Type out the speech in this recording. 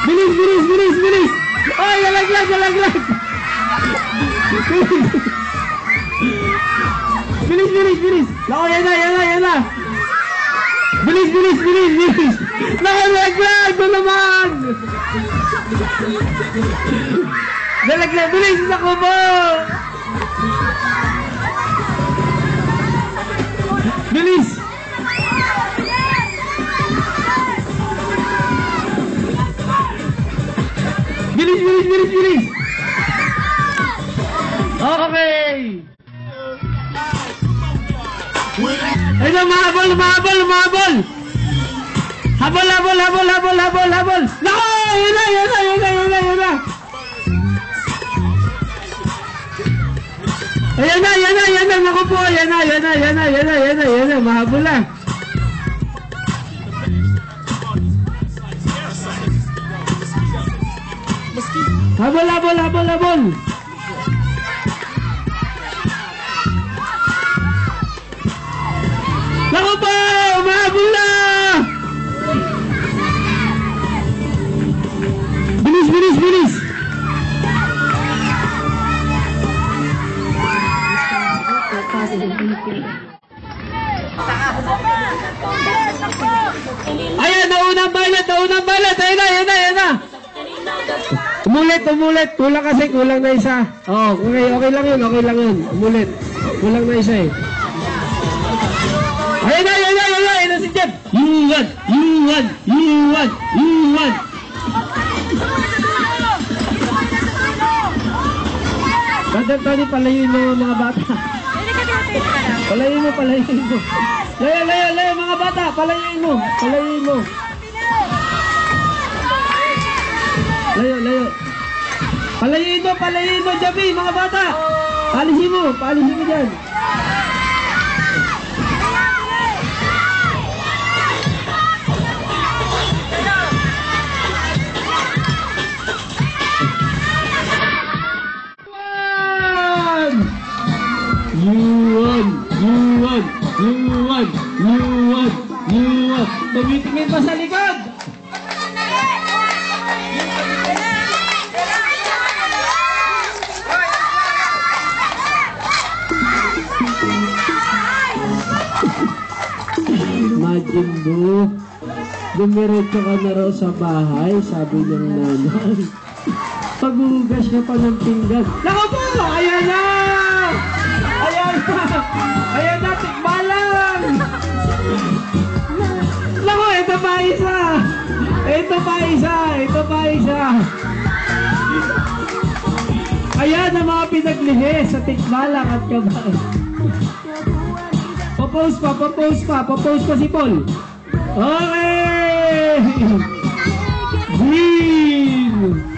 Bilis, bilis, bilis, bilis! Ay, nalaglag, nalaglag! Bilis, bilis, bilis! Nako, yan na, yan na, yan na! Bilis, bilis, bilis, bilis! Nako, nalaglag! Ito naman! Nalaglag, bilis! Nako mo! Bilis! Bilis, bilis, bilis, bilis! Okay! Ayun na, mahabol, mahabol, mahabol! Habol, habol, habol, habol, habol, habol! Nako! Yun na, yun na, yun na, yun na, yun na! Ayan na, yan na, yan na, naku po, yan na, yan na, yan na, yan na, yan na, yan na, mahabol lang. Habol, habol, habol, habol. Naku po, mahabol na. Bilis, bilis, bilis. Ayan, naunang balat, naunang balat. Ayan na, ayan na, ayan na. Umulit, umulit. Kulang kasi, kulang na isa. Oh, okay, okay lang yun, okay lang yun. Umulit. Kulang na isa eh. Ayan na, ayan na, ayan na. Ayan na si Jeff. You won, you won, you won, you won. Brother Tony, palayin mo mga bata. Palayin mo, palayin mo. Layo, layo, layo mga bata. Palayin mo, palayin mo. Layo, layo. Palayin mo, Javi, mga bata. Paalisin mo dyan. You won. Tumitingin pa sa likod. Imagine mo, dumiretso ka na raw sa bahay, sabi niyang nanay. Paghuhugas ka pa ng pinggan. Naku po! Ayan na! Ayan na! Ayan na! Tikbalang! Naku, ito pa isa! Ito pa isa! Ito pa isa! Ayan ang mga pinaglihi sa tikbalang at kabay. Papose pa si Paul. Okay! Green!